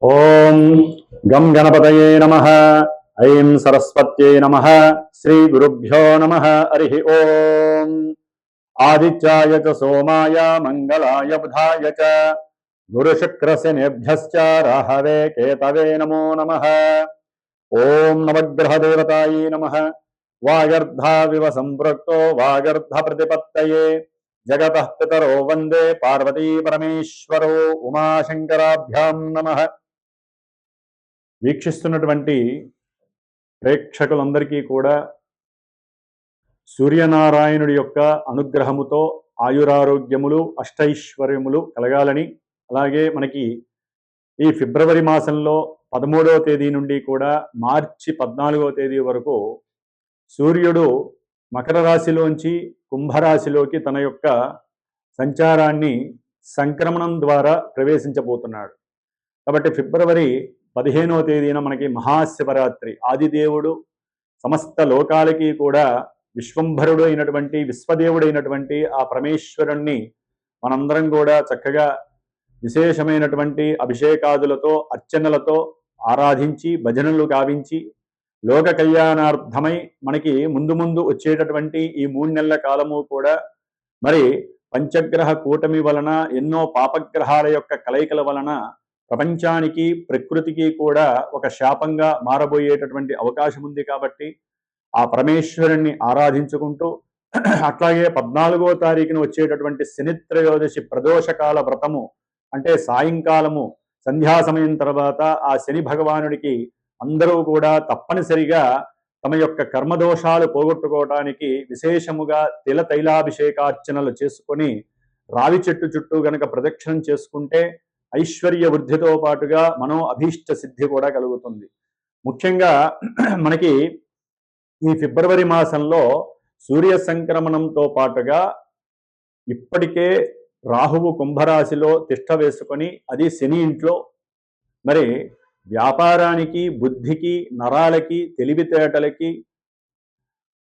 ఓం గం గణపతయే నమః. ఐం సరస్వత్యై నమః. శ్రీ గురుభ్యో నమః. హరి ఓం. ఆదిత్యాయ చ సోమాయ మంగళాయ బుధాయ చ గురుశుక్రశనిభ్యశ్చ రాహవే కేతవే నమో నమః. ఓం నవగ్రహదేవతాయే నమః. వాగర్ధావివ సంపృక్తో వాగర్ధ ప్రతిపత్తయే జగతః పితరో వందే పార్వతీ పరమేశ్వరో ఉమాశంకరాభ్యాం నమః. వీక్షిస్తున్నటువంటి ప్రేక్షకులందరికీ కూడా సూర్యనారాయణుడి యొక్క అనుగ్రహముతో ఆయురారోగ్యములు అష్టైశ్వర్యములు కలగాలని, అలాగే మనకి ఈ ఫిబ్రవరి మాసంలో 13వ తేదీ నుండి కూడా మార్చి 14వ తేదీ వరకు సూర్యుడు మకర రాశిలోంచి కుంభరాశిలోకి తన యొక్క సంచారాన్ని సంక్రమణం ద్వారా ప్రవేశించబోతున్నాడు. కాబట్టి ఫిబ్రవరి 15వ తేదీన మనకి మహాశివరాత్రి. ఆదిదేవుడు సమస్త లోకాలకి కూడా విశ్వంభరుడు అయినటువంటి విశ్వదేవుడైనటువంటి ఆ పరమేశ్వరుణ్ణి మనందరం కూడా చక్కగా విశేషమైనటువంటి అభిషేకాదులతో అర్చనలతో ఆరాధించి భజనలు గావించి లోక కళ్యాణార్థమై మనకి ముందు ముందు వచ్చేటటువంటి ఈ 3 నెలల కాలము కూడా మరి పంచగ్రహ కూటమి వలన ఎన్నో పాపగ్రహాల యొక్క కలయికల వలన ప్రపంచానికి ప్రకృతికి కూడా ఒక శాపంగా మారబోయేటటువంటి అవకాశం ఉంది. కాబట్టి ఆ పరమేశ్వరుణ్ణి ఆరాధించుకుంటూ అట్లాగే 14వ తారీఖున వచ్చేటటువంటి శనిత్రయోదశి ప్రదోషకాల వ్రతము అంటే సాయంకాలము సంధ్యా సమయం తర్వాత ఆ శని భగవానుడికి అందరూ కూడా తప్పనిసరిగా తమ యొక్క కర్మదోషాలు పోగొట్టుకోవడానికి విశేషముగా తైలాభిషేకార్చనలు చేసుకొని రావి చెట్టు చుట్టూ గనక ప్రదక్షిణం చేసుకుంటే ఐశ్వర్య వృద్ధితో పాటుగా మనో అభీష్ట సిద్ధి కూడా కలుగుతుంది. ముఖ్యంగా మనకి ఈ ఫిబ్రవరి మాసంలో సూర్య సంక్రమణంతో పాటుగా ఇప్పటికే రాహువు కుంభరాశిలో తిష్ట వేసుకొని అది శని ఇంట్లో మరి వ్యాపారానికి బుద్ధికి నరాలకి తెలివితేటలకి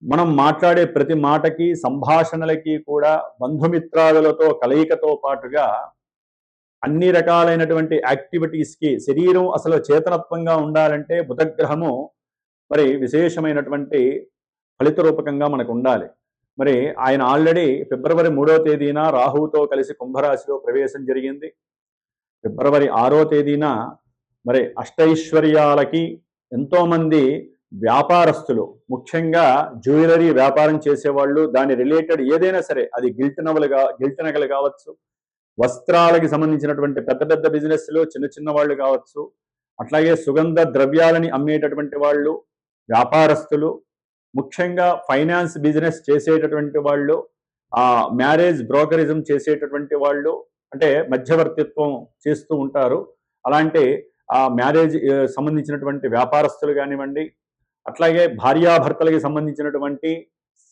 మనం మాట్లాడే ప్రతి మాటకి సంభాషణలకి కూడా బంధుమిత్రాదులతో కలయికతో పాటుగా అన్ని రకాలైనటువంటి యాక్టివిటీస్కి శరీరం అసలు చేతనత్వంగా ఉండాలంటే బుధగ్రహము మరి విశేషమైనటువంటి ఫలిత రూపకంగా మనకు ఉండాలి. మరి ఆయన ఆల్రెడీ ఫిబ్రవరి 3వ తేదీన రాహువుతో కలిసి కుంభరాశిలో ప్రవేశం జరిగింది. ఫిబ్రవరి 6వ తేదీన మరి అష్టైశ్వర్యాలకి ఎంతోమంది వ్యాపారస్తులు, ముఖ్యంగా జ్యువెలరీ వ్యాపారం చేసేవాళ్ళు, దాని రిలేటెడ్ ఏదైనా సరే, అది గిల్ట్ నగలు కావచ్చు, వస్త్రాలకి సంబంధించినటువంటి పెద్ద పెద్ద బిజినెస్లు, చిన్న చిన్న వాళ్ళు కావచ్చు, అట్లాగే సుగంధ ద్రవ్యాలని అమ్మేటటువంటి వాళ్ళు, వ్యాపారస్తులు, ముఖ్యంగా ఫైనాన్స్ బిజినెస్ చేసేటటువంటి వాళ్ళు, మ్యారేజ్ బ్రోకరిజం చేసేటటువంటి వాళ్ళు, అంటే మధ్యవర్తిత్వం చేస్తూ ఉంటారు. అలాంటి మ్యారేజ్ సంబంధించినటువంటి వ్యాపారస్తులు కానివ్వండి, అట్లాగే భార్యాభర్తలకి సంబంధించినటువంటి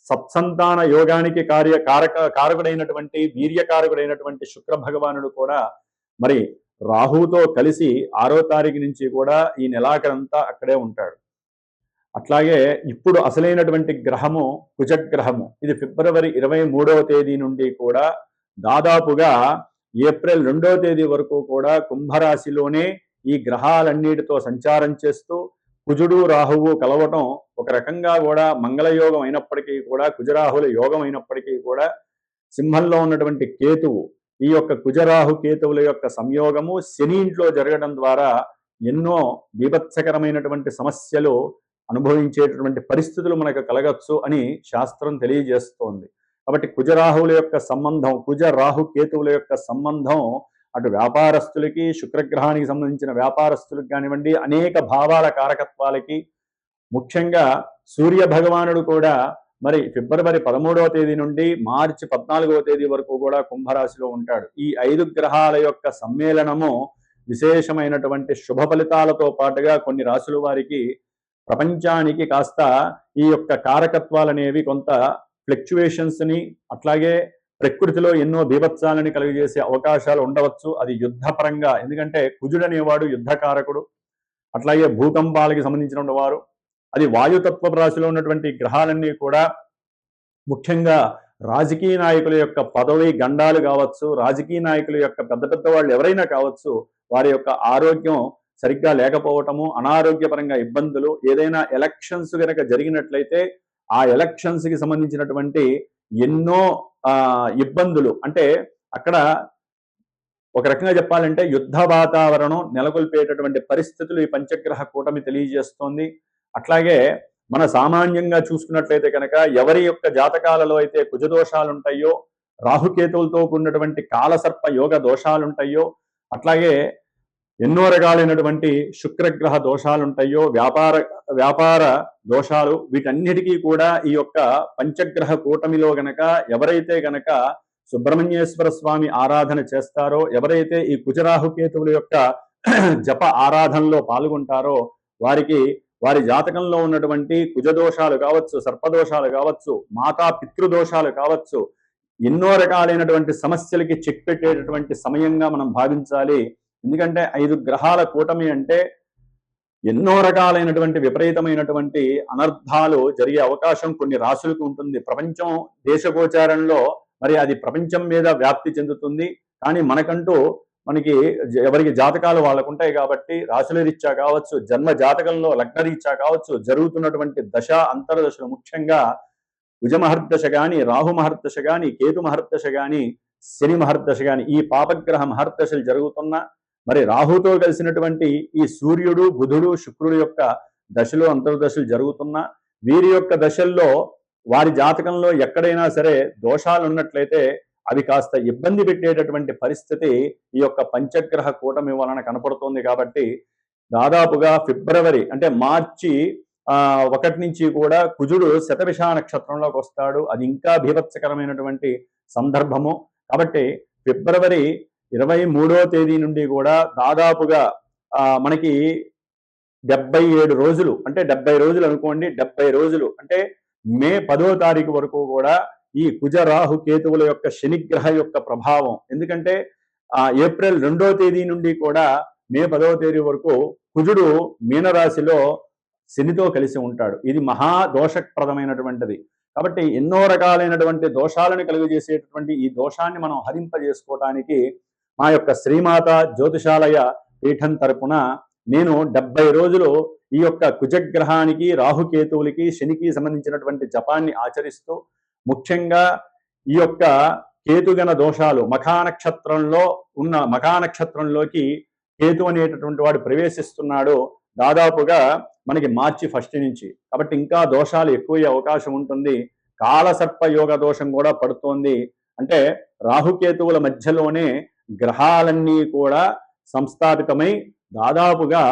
సత్సంతాన యోగానికి కారకుడైనటువంటి వీర్యకారకుడైనటువంటి శుక్ర భగవానుడు కూడా మరి రాహుతో కలిసి 6వ తారీఖు నుంచి కూడా ఈ నెలాఖరంతా అక్కడే ఉంటాడు. అట్లాగే ఇప్పుడు అసలైనటువంటి గ్రహము కుజగ్రహము. ఇది ఫిబ్రవరి 23వ తేదీ నుండి కూడా దాదాపుగా ఏప్రిల్ 2వ తేదీ వరకు కూడా కుంభరాశిలోనే ఈ గ్రహాలన్నిటితో సంచారం చేస్తూ కుజుడు రాహువు కలవటం ఒక రకంగా కూడా మంగళయోగం అయినప్పటికీ కూడా, కుజరాహుల యోగం అయినప్పటికీ కూడా, సింహంలో ఉన్నటువంటి కేతువు, ఈ యొక్క కుజరాహు కేతువుల యొక్క సంయోగము శని ఇంట్లో జరగడం ద్వారా ఎన్నో బీభత్సకరమైనటువంటి సమస్యలు అనుభవించేటటువంటి పరిస్థితులు మనకు కలగచ్చు అని శాస్త్రం తెలియజేస్తోంది. కాబట్టి కుజరాహువుల యొక్క సంబంధం, కుజ రాహు కేతువుల యొక్క సంబంధం అటు వ్యాపారస్తులకి, శుక్రగ్రహానికి సంబంధించిన వ్యాపారస్తులకు కానివ్వండి, అనేక భావాల కారకత్వాలకి, ముఖ్యంగా సూర్య భగవానుడు కూడా మరి ఫిబ్రవరి 13వ తేదీ నుండి మార్చి 14వ తేదీ వరకు కూడా కుంభరాశిలో ఉంటాడు. ఈ 5 గ్రహాల యొక్క సమ్మేళనము విశేషమైనటువంటి శుభ ఫలితాలతో పాటుగా కొన్ని రాశుల వారికి ప్రపంచానికి కాస్త ఈ యొక్క కారకత్వాలనేవి కొంత ఫ్లక్చువేషన్స్ని, అట్లాగే ప్రకృతిలో ఎన్నో బీభత్సాలని కలుగజేసే అవకాశాలు ఉండవచ్చు. అది యుద్ధపరంగా, ఎందుకంటే కుజుడు అనేవాడు యుద్ధకారకుడు. అట్లాగే భూకంపాలకి సంబంధించిన వారు, అది వాయుతత్వ రాశిలో ఉన్నటువంటి గ్రహాలన్నీ కూడా ముఖ్యంగా రాజకీయ నాయకుల యొక్క పదవి గండాలు కావచ్చు, రాజకీయ నాయకుల యొక్క పెద్ద పెద్ద వాళ్ళు ఎవరైనా కావచ్చు, వారి యొక్క ఆరోగ్యం సరిగ్గా లేకపోవటము, అనారోగ్యపరంగా ఇబ్బందులు, ఏదైనా ఎలక్షన్స్ కనుక జరిగినట్లయితే ఆ ఎలక్షన్స్ కి సంబంధించినటువంటి ఎన్నో ఇబ్బందులు, అంటే అక్కడ ఒక రకంగా చెప్పాలంటే యుద్ధ వాతావరణం నెలకొల్పేటటువంటి పరిస్థితులు ఈ పంచగ్రహ కూటమి తెలియజేస్తోంది. అట్లాగే మన సామాన్యంగా చూసుకున్నట్లయితే కనుక ఎవరి యొక్క జాతకాలలో అయితే కుజదోషాలు ఉంటాయో, రాహుకేతువులతో కూడినటువంటి కాలసర్ప యోగ దోషాలు ఉంటాయో, అట్లాగే ఎన్నో రకాలైనటువంటి శుక్రగ్రహ దోషాలు ఉంటాయో, వ్యాపార దోషాలు, వీటన్నిటికీ కూడా ఈ యొక్క పంచగ్రహ కూటమిలో గనక ఎవరైతే గనక సుబ్రహ్మణ్యేశ్వర స్వామి ఆరాధన చేస్తారో, ఎవరైతే ఈ కుజరాహుకేతువుల యొక్క జప ఆరాధనలో పాల్గొంటారో వారికి వారి జాతకంలో ఉన్నటువంటి కుజదోషాలు కావచ్చు, సర్పదోషాలు కావచ్చు, మాతా పితృదోషాలు కావచ్చు, ఎన్నో రకాలైనటువంటి సమస్యలకి చెక్ పెట్టేటటువంటి సమయంగా మనం భావించాలి. ఎందుకంటే 5 గ్రహాల కూటమి అంటే ఎన్నో రకాలైనటువంటి విపరీతమైనటువంటి అనర్థాలు జరిగే అవకాశం కొన్ని రాశులకు ఉంటుంది. ప్రపంచం దేశగోచారంలో మరి అది ప్రపంచం మీద వ్యాప్తి చెందుతుంది. కానీ మనకి ఎవరికి జాతకాలు వాళ్ళకు ఉంటాయి కాబట్టి రాశుల రీత్యా కావచ్చు, జన్మ జాతకంలో లగ్న రీత్యా కావచ్చు, జరుగుతున్నటువంటి దశ అంతర్దశలు, ముఖ్యంగా కుజ మహర్దశ కానీ, రాహు మహర్దశ కానీ, కేతు మహర్దశ కానీ, శని మహర్దశ కానీ, ఈ పాపగ్రహ మహర్దశలు జరుగుతున్న, మరి రాహుతో కలిసినటువంటి ఈ సూర్యుడు, బుధుడు, శుక్రుడు యొక్క దశలు అంతర్దశలు జరుగుతున్న వీరి యొక్క దశల్లో వారి జాతకంలో ఎక్కడైనా సరే దోషాలు ఉన్నట్లయితే అవి కాస్త ఇబ్బంది పెట్టేటటువంటి పరిస్థితి ఈ యొక్క పంచగ్రహ కూటమి వలన కనపడుతోంది. కాబట్టి దాదాపుగా ఫిబ్రవరి అంటే మార్చి 1 నుంచి కూడా కుజుడు శతభిష నక్షత్రంలోకి వస్తాడు. అది ఇంకా బీభత్సకరమైనటువంటి సందర్భము. కాబట్టి ఫిబ్రవరి 23వ తేదీ నుండి కూడా దాదాపుగా మనకి 77 రోజులు, అంటే 70 రోజులు అనుకోండి, 70 రోజులు అంటే మే 10వ తారీఖు వరకు కూడా ఈ కుజ రాహు కేతువుల యొక్క శనిగ్రహ యొక్క ప్రభావం. ఎందుకంటే ఏప్రిల్ 2వ తేదీ నుండి కూడా మే 10వ తేదీ వరకు కుజుడు మీనరాశిలో శనితో కలిసి ఉంటాడు. ఇది మహా దోషప్రదమైనటువంటిది. కాబట్టి ఎన్నో రకాలైనటువంటి దోషాలను కలుగజేసేటటువంటి ఈ దోషాన్ని మనం హరింపజేసుకోవటానికి మా యొక్క శ్రీమాత జ్యోతిషాలయ పీఠం తరపున నేను 70 రోజులు ఈ యొక్క కుజగ్రహానికి, రాహుకేతువులకి, శనికి సంబంధించినటువంటి జపాన్ని ఆచరిస్తూ, ముఖ్యంగా ఈ యొక్క కేతుగణ దోషాలు మఖానక్షత్రంలోకి కేతు అనేటటువంటి వాడు ప్రవేశిస్తున్నాడు దాదాపుగా మనకి మార్చి 1 నుంచి. కాబట్టి ఇంకా దోషాలు ఎక్కువయ్యే అవకాశం ఉంటుంది. కాలసర్ప యోగ దోషం కూడా పడుతోంది. అంటే రాహుకేతువుల మధ్యలోనే గ్రహాలన్నీ కూడా సంస్థాపితమై దాదాపుగా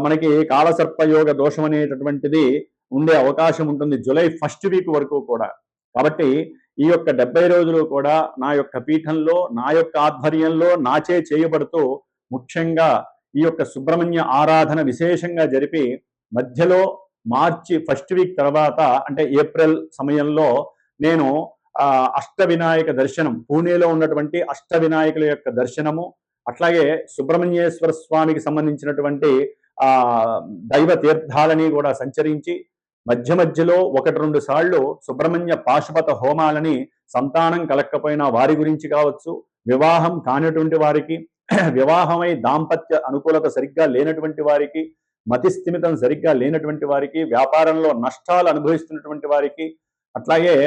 మనకి కాలసర్పయోగ దోషం అనేటటువంటిది ఉండే అవకాశం ఉంటుంది జూలై 1st వీక్ వరకు కూడా. కాబట్టి ఈ యొక్క 70 రోజులు కూడా నా యొక్క పీఠంలో, నా యొక్క ఆధ్వర్యంలో, నాచే చేయబడుతూ ముఖ్యంగా ఈ యొక్క సుబ్రహ్మణ్య ఆరాధన విశేషంగా జరిపి మధ్యలో మార్చి 1st వీక్ తర్వాత అంటే ఏప్రిల్ సమయంలో నేను అష్టవినాయక దర్శనం, పూణేలో ఉన్నటువంటి అష్టవినాయకుల యొక్క దర్శనము, అట్లాగే సుబ్రహ్మణ్యేశ్వర స్వామికి సంబంధించినటువంటి దైవ తీర్థాలని కూడా సంచరించి మధ్యలో 1-2 సార్లు సుబ్రహ్మణ్య పాశుపత హోమాలని సంతానం కలక్కపోయినా వారి గురించి కావచ్చు, వివాహం కానిటువంటి వారికి, వివాహమై దాంపత్య అనుకూలత సరిగ్గా లేనటువంటి వారికి, మతిస్థిమితం సరిగ్గా లేనటువంటి వారికి, వ్యాపారంలో నష్టాలు అనుభవిస్తున్నటువంటి వారికి, అట్లాగే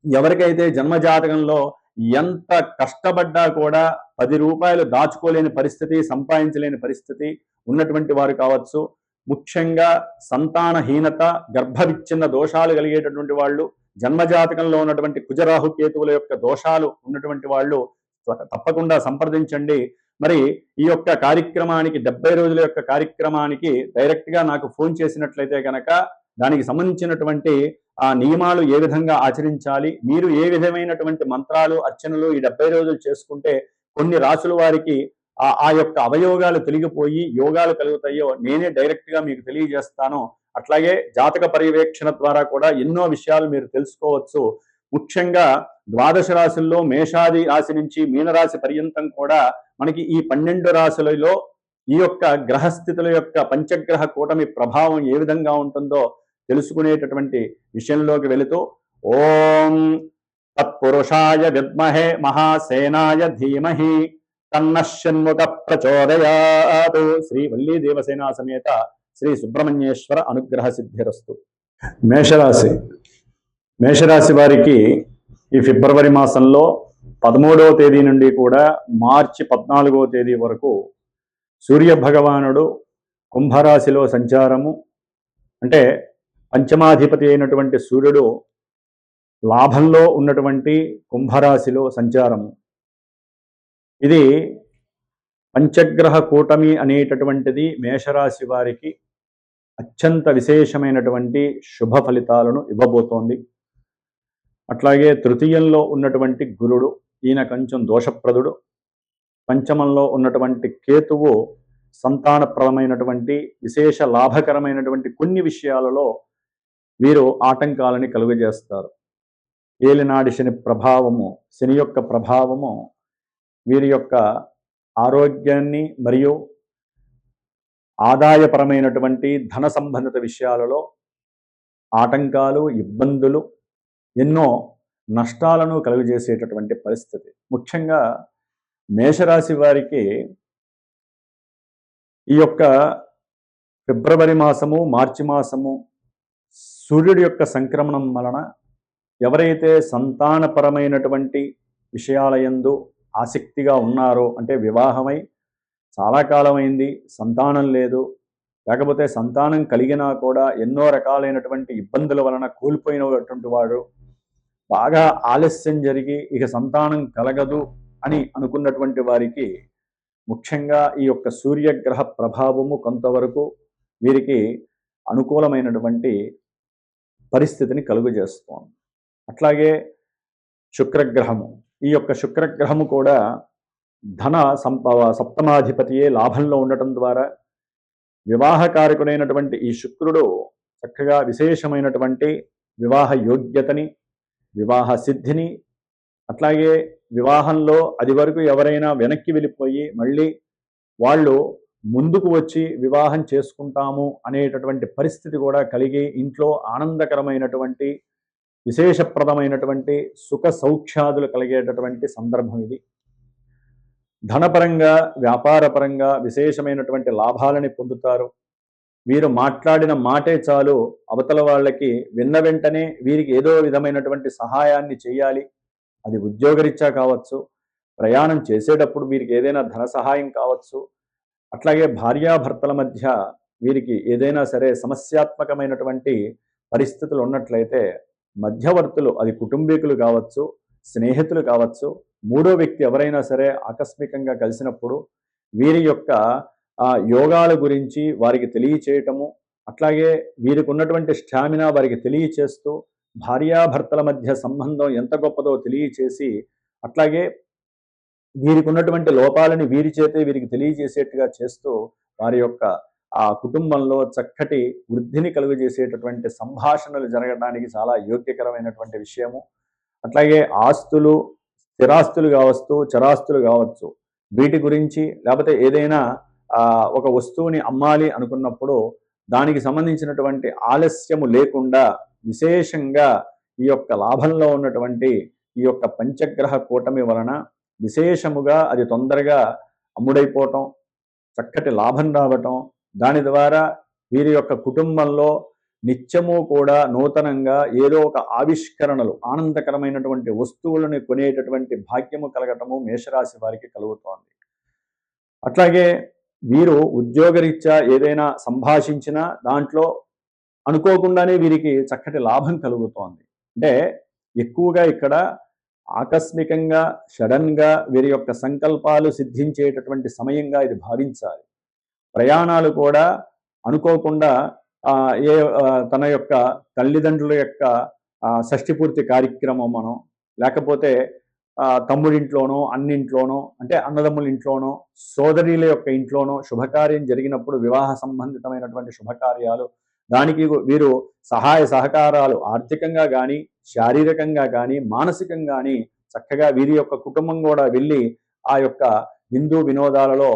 ఎవరికైతే జన్మజాతకంలో ఎంత కష్టపడ్డా కూడా 10 రూపాయలు దాచుకోలేని పరిస్థితి, సంపాదించలేని పరిస్థితి ఉన్నటువంటి వారు కావచ్చు, ముఖ్యంగా సంతానహీనత, గర్భవిచ్ఛిన్న దోషాలు కలిగేటటువంటి వాళ్ళు, జన్మజాతకంలో ఉన్నటువంటి కుజరాహు కేతువుల యొక్క దోషాలు ఉన్నటువంటి వాళ్ళు తప్పకుండా సంప్రదించండి. మరి ఈ యొక్క కార్యక్రమానికి 70 రోజుల యొక్క కార్యక్రమానికి డైరెక్ట్గా నాకు ఫోన్ చేసినట్లయితే కనుక దానికి సంబంధించినటువంటి నియమాలు ఏ విధంగా ఆచరించాలి, మీరు ఏ విధమైనటువంటి మంత్రాలు, అర్చనలు ఈ 70 రోజులు చేసుకుంటే కొన్ని రాసుల వారికి ఆ యొక్క అవయోగాలు తొలగిపోయి యోగాలు కలుగుతాయో నేనే డైరెక్ట్గా మీకు తెలియజేస్తాను. అట్లాగే జాతక పర్యవేక్షణ ద్వారా కూడా ఎన్నో విషయాలు మీరు తెలుసుకోవచ్చు. ముఖ్యంగా ద్వాదశ రాశుల్లో మేషాది రాశి నుంచి మీనరాశి పర్యంతం కూడా మనకి ఈ 12 రాశులలో ఈ యొక్క గ్రహస్థితుల యొక్క పంచగ్రహ కూటమి ప్రభావం ఏ విధంగా ఉంటుందో తెలుసుకునేటటువంటి విషయంలోకి వెళుతూ ఓం తత్పురుషాయ విద్మహే మహాసేనాయ ధీమహి తన్నః షణ్ముఖ ప్రచోదయాత్. శ్రీ వల్లీ దేవసేనా సమేత శ్రీ సుబ్రహ్మణ్యేశ్వర అనుగ్రహ సిద్ధిరస్తు. మేషరాశి. మేషరాశి వారికి ఈ ఫిబ్రవరి మాసంలో 13వ తేదీ నుండి కూడా మార్చి 14వ తేదీ వరకు సూర్య భగవానుడు కుంభరాశిలో సంచారము, అంటే పంచమాధిపతి అయినటువంటి సూర్యుడు లాభంలో ఉన్నటువంటి కుంభరాశిలో సంచారము. ఇది పంచగ్రహ కూటమి అనేటటువంటిది మేషరాశి వారికి అత్యంత విశేషమైనటువంటి శుభ ఫలితాలను ఇవ్వబోతోంది. అట్లాగే తృతీయంలో ఉన్నటువంటి గురుడు, ఈయన కొంచెం దోషప్రదుడు. పంచమంలో ఉన్నటువంటి కేతువు సంతానప్రదమైనటువంటి విశేష లాభకరమైనటువంటి కొన్ని విషయాలలో వీరు ఆటంకాలని కలుగజేస్తారు. ఏలినాడి శని ప్రభావము, శని యొక్క ప్రభావము వీరి యొక్క ఆరోగ్యాన్ని మరియు ఆదాయపరమైనటువంటి ధన సంబంధిత విషయాలలో ఆటంకాలు, ఇబ్బందులు, ఎన్నో నష్టాలను కలుగజేసేటటువంటి పరిస్థితి. ముఖ్యంగా మేషరాశి వారికి ఈ యొక్క ఫిబ్రవరి మాసము, మార్చి మాసము సూర్యుడి యొక్క సంక్రమణం వలన ఎవరైతే సంతానపరమైనటువంటి విషయాలయందు ఆసక్తిగా ఉన్నారో, అంటే వివాహమై చాలా కాలమైంది, సంతానం లేదు, లేకపోతే సంతానం కలిగినా కూడా ఎన్నో రకాలైనటువంటి ఇబ్బందుల వలన కోల్పోయినటువంటి వాడు, బాగా ఆలస్యం జరిగి ఇక సంతానం కలగదు అని అనుకున్నటువంటి వారికి ముఖ్యంగా ఈ యొక్క సూర్యగ్రహ ప్రభావము కొంతవరకు వీరికి అనుకూలమైనటువంటి పరిస్థితిని కలుగజేస్తోంది. అట్లాగే శుక్రగ్రహము, ఈ యొక్క శుక్రగ్రహము కూడా ధన సప్తమాధిపతియే లాభంలో ఉండటం ద్వారా వివాహకారకుడైనటువంటి ఈ శుక్రుడు చక్కగా విశేషమైనటువంటి వివాహ యోగ్యతని, వివాహ సిద్ధిని, అట్లాగే వివాహంలో అది వరకు ఎవరైనా వెనక్కి వెళ్ళిపోయి మళ్ళీ వాళ్ళు ముందుకు వచ్చి వివాహం చేసుకుంటాము అనేటటువంటి పరిస్థితి కూడా కలిగి ఇంట్లో ఆనందకరమైనటువంటి విశేషప్రదమైనటువంటి సుఖ సౌఖ్యాదులు కలిగేటటువంటి సందర్భం ఇది. ధనపరంగా, వ్యాపారపరంగా విశేషమైనటువంటి లాభాలని పొందుతారు. వీరు మాట్లాడిన మాటే చాలు అవతల వాళ్ళకి విన్న వెంటనే వీరికి ఏదో విధమైనటువంటి సహాయాన్ని చేయాలి. అది ఉద్యోగరీత్యా కావచ్చు, ప్రయాణం చేసేటప్పుడు వీరికి ఏదైనా ధన సహాయం కావచ్చు, అట్లాగే భార్యాభర్తల మధ్య వీరికి ఏదైనా సరే సమస్యాత్మకమైనటువంటి పరిస్థితులు ఉన్నట్లయితే మధ్యవర్తులు, అది కుటుంబీకులు కావచ్చు, స్నేహితులు కావచ్చు, మూడో వ్యక్తి ఎవరైనా సరే ఆకస్మికంగా కలిసినప్పుడు వీరి యొక్క యోగాల గురించి వారికి తెలియచేయటము, అట్లాగే వీరికి ఉన్నటువంటి స్టామినా వారికి తెలియచేస్తూ భార్యాభర్తల మధ్య సంబంధం ఎంత గొప్పదో తెలియచేసి, అట్లాగే వీరికి ఉన్నటువంటి లోపాలని వీరి చేతే వీరికి తెలియజేసేట్టుగా చేస్తూ వారి యొక్క ఆ కుటుంబంలో చక్కటి వృద్ధిని కలుగజేసేటటువంటి సంభాషణలు జరగడానికి చాలా యోగ్యకరమైనటువంటి విషయము. అట్లాగే ఆస్తులు, స్థిరాస్తులు కావచ్చు, చరాస్తులు కావచ్చు, వీటి గురించి లేకపోతే ఏదైనా ఒక వస్తువుని అమ్మాలి అనుకున్నప్పుడు దానికి సంబంధించినటువంటి ఆలస్యము లేకుండా విశేషంగా ఈ యొక్క లాభంలో ఉన్నటువంటి ఈ యొక్క పంచగ్రహ కూటమి వలన విశేషముగా అది తొందరగా అమ్ముడైపోవటం, చక్కటి లాభం రావటం, దాని ద్వారా వీరి యొక్క కుటుంబంలో నిత్యము కూడా నూతనంగా ఏదో ఒక ఆవిష్కరణలు, ఆనందకరమైనటువంటి వస్తువులను కొనేటటువంటి భాగ్యము కలగటము మేషరాశి వారికి కలుగుతోంది. అట్లాగే వీరు ఉద్యోగరీత్యా ఏదైనా సంభాషించినా దాంట్లో అనుకోకుండానే వీరికి చక్కటి లాభం కలుగుతోంది. అంటే ఎక్కువగా ఇక్కడ ఆకస్మికంగా సడన్గా వీరి యొక్క సంకల్పాలు సిద్ధించేటటువంటి సమయంగా ఇది భావించాలి. ప్రయాణాలు కూడా అనుకోకుండా తన యొక్క తల్లిదండ్రుల యొక్క షష్ఠి పూర్తి కార్యక్రమం మనం, లేకపోతే తమ్ముడింట్లోనో, అన్నింట్లోనో, అంటే అన్నదమ్ముల ఇంట్లోనో, సోదరుల యొక్క ఇంట్లోనో శుభకార్యం జరిగినప్పుడు వివాహ సంబంధితమైనటువంటి శుభకార్యాలు, దానికి వీరు సహాయ సహకారాలు ఆర్థికంగా కానీ, శారీరకంగా కానీ, మానసికంగా కానీ చక్కగా వీరి యొక్క కుటుంబం కూడా వెళ్ళి ఆ యొక్క విందు వినోదాలలో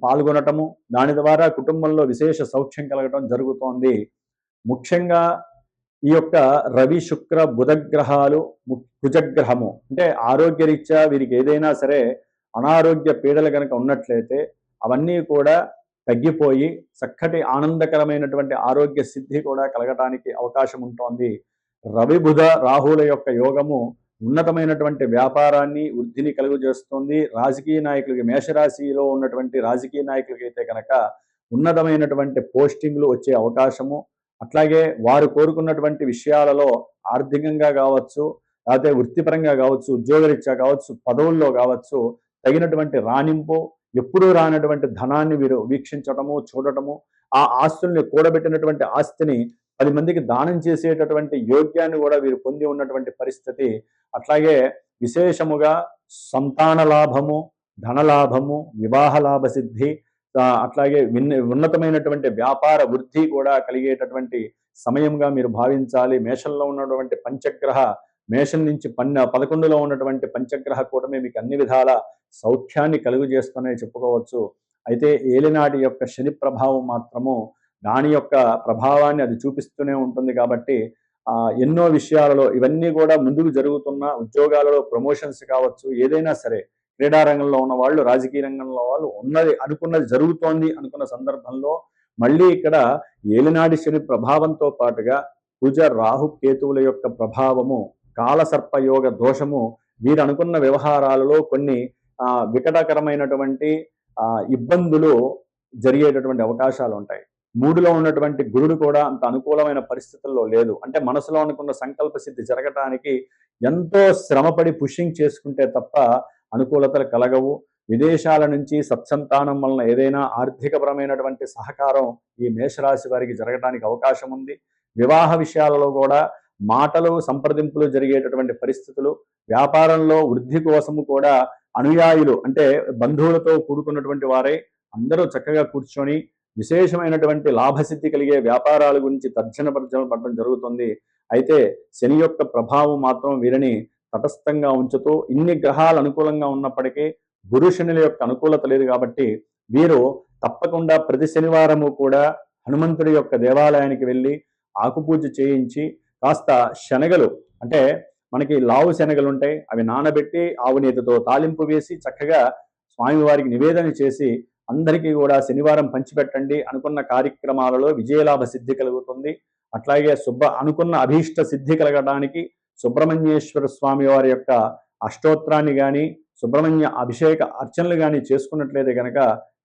పాల్గొనటము, దాని ద్వారా కుటుంబంలో విశేష సౌఖ్యం కలగటం జరుగుతోంది. ముఖ్యంగా ఈ యొక్క రవి, శుక్ర, బుధ గ్రహాలు, కుజగ్రహము, అంటే ఆరోగ్యరీత్యా వీరికి ఏదైనా సరే అనారోగ్య పీడలు కనుక ఉన్నట్లయితే అవన్నీ కూడా తగ్గిపోయి చక్కటి ఆనందకరమైనటువంటి ఆరోగ్య సిద్ధి కూడా కలగటానికి అవకాశం ఉంటుంది. రవి బుధ రాహుల యొక్క యోగము ఉన్నతమైనటువంటి వ్యాపారాన్ని వృద్ధిని కలుగజేస్తుంది. రాజకీయ నాయకులకి, మేషరాశిలో ఉన్నటువంటి రాజకీయ నాయకులకి అయితే కనుక ఉన్నతమైనటువంటి పోస్టింగ్లు వచ్చే అవకాశము, అట్లాగే వారు కోరుకున్నటువంటి విషయాలలో ఆర్థికంగా కావచ్చు, లేకపోతే వృత్తిపరంగా కావచ్చు, ఉద్యోగరీత్యా కావచ్చు, పదవుల్లో కావచ్చు తగినటువంటి రాణింపు, ఎప్పుడూ రానటువంటి ధనాన్ని వీరు వీక్షించటము, చూడటము, ఆ ఆస్తుల్ని కూడబెట్టినటువంటి ఆస్తిని 10 మందికి దానం చేసేటటువంటి యోగ్యాన్ని కూడా వీరు పొంది ఉన్నటువంటి పరిస్థితి. అట్లాగే విశేషముగా సంతాన లాభము, ధనలాభము, వివాహ లాభ సిద్ధి, అట్లాగే ఉన్నతమైనటువంటి వ్యాపార వృద్ధి కూడా కలిగేటటువంటి సమయంగా మీరు భావించాలి. మేషంలో ఉన్నటువంటి పంచగ్రహ, మేషం నుంచి 11లో ఉన్నటువంటి పంచగ్రహ కూటమి మీకు అన్ని విధాల సౌఖ్యాన్ని కలుగజేస్తూనే చెప్పుకోవచ్చు. అయితే ఏలినాటి యొక్క శని ప్రభావం మాత్రము దాని యొక్క ప్రభావాన్ని అది చూపిస్తూనే ఉంటుంది. కాబట్టి ఎన్నో విషయాలలో ఇవన్నీ కూడా ముందుకు జరుగుతున్న ఉద్యోగాలలో ప్రమోషన్స్ కావచ్చు, ఏదైనా సరే క్రీడారంగంలో ఉన్న వాళ్ళు, రాజకీయ రంగంలో వాళ్ళు అనుకున్నది జరుగుతోంది అనుకున్న సందర్భంలో మళ్ళీ ఇక్కడ ఏలినాటి శని ప్రభావంతో పాటుగా కుజ రాహు కేతువుల యొక్క ప్రభావము, కాలసర్పయోగ దోషము వీరు అనుకున్న వ్యవహారాలలో కొన్ని వికటకరమైనటువంటి ఇబ్బందులు జరిగేటటువంటి అవకాశాలు ఉంటాయి. 3లో ఉన్నటువంటి గురుడు కూడా అంత అనుకూలమైన పరిస్థితుల్లో లేదు. అంటే మనసులో అనుకున్న సంకల్ప సిద్ధి జరగటానికి ఎంతో శ్రమపడి పుషింగ్ చేసుకుంటే తప్ప అనుకూలతలు కలగవు. విదేశాల నుంచి సత్సంతానం వలన ఏదైనా ఆర్థికపరమైనటువంటి సహకారం ఈ మేషరాశి వారికి జరగడానికి అవకాశం ఉంది. వివాహ విషయాలలో కూడా మాటలు, సంప్రదింపులు జరిగేటటువంటి పరిస్థితులు, వ్యాపారంలో వృద్ధి కోసము కూడా అనుయాయులు అంటే బంధువులతో కూడుకున్నటువంటి వారై అందరూ చక్కగా కూర్చొని విశేషమైనటువంటి లాభసిద్ధి కలిగే వ్యాపారాల గురించి తర్జన పడడం జరుగుతుంది. అయితే శని యొక్క ప్రభావం మాత్రం వీరిని తటస్థంగా ఉంచుతూ, ఇన్ని గ్రహాలు అనుకూలంగా ఉన్నప్పటికీ గురు శనుల యొక్క అనుకూలత లేదు కాబట్టి వీరు తప్పకుండా ప్రతి శనివారము కూడా హనుమంతుడి యొక్క దేవాలయానికి వెళ్ళి ఆకుపూజ చేయించి కాస్త శనగలు, అంటే మనకి లావు శనగలు ఉంటాయి, అవి నానబెట్టి ఆవు నేతితో తాలింపు వేసి చక్కగా స్వామివారికి నివేదన చేసి అందరికీ కూడా శనివారం పంచిపెట్టండి. అనుకున్న కార్యక్రమాలలో విజయలాభ సిద్ధి కలుగుతుంది. అట్లాగే అనుకున్న అభీష్ట సిద్ధి కలగడానికి సుబ్రహ్మణ్యేశ్వర స్వామి వారి యొక్క అష్టోత్తరాన్ని కానీ, సుబ్రహ్మణ్య అభిషేక అర్చనలు కానీ చేసుకున్నట్లయితే కనుక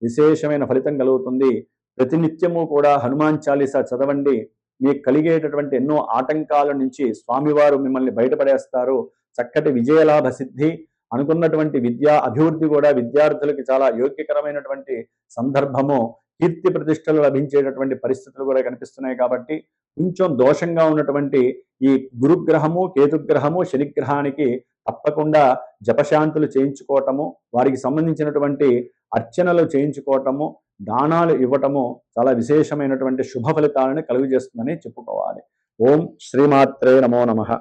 విశేషమైన ఫలితం కలుగుతుంది. ప్రతినిత్యము కూడా హనుమాన్ చాలీసా చదవండి. మీకు కలిగేటటువంటి ఎన్నో ఆటంకాల నుంచి స్వామివారు మిమ్మల్ని బయటపడేస్తారు. చక్కటి విజయలాభ సిద్ధి, అనుకున్నటువంటి విద్యా అభివృద్ధి కూడా విద్యార్థులకి చాలా యోగ్యకరమైనటువంటి సందర్భము, కీర్తి ప్రతిష్టలు లభించేటటువంటి పరిస్థితులు కూడా కనిపిస్తున్నాయి. కాబట్టి కొంచెం దోషంగా ఉన్నటువంటి ఈ గురుగ్రహము, కేతుగ్రహము, శనిగ్రహానికి తప్పకుండా జపశాంతులు చేయించుకోవటము, వారికి సంబంధించినటువంటి అర్చనలు చేయించుకోవటము, దానాలు ఇవ్వటము చాలా విశేషమైనటువంటి శుభ ఫలితాలను కలుగజేస్తుందని చెప్పుకోవాలి. ఓం శ్రీమాత్రే నమో నమః.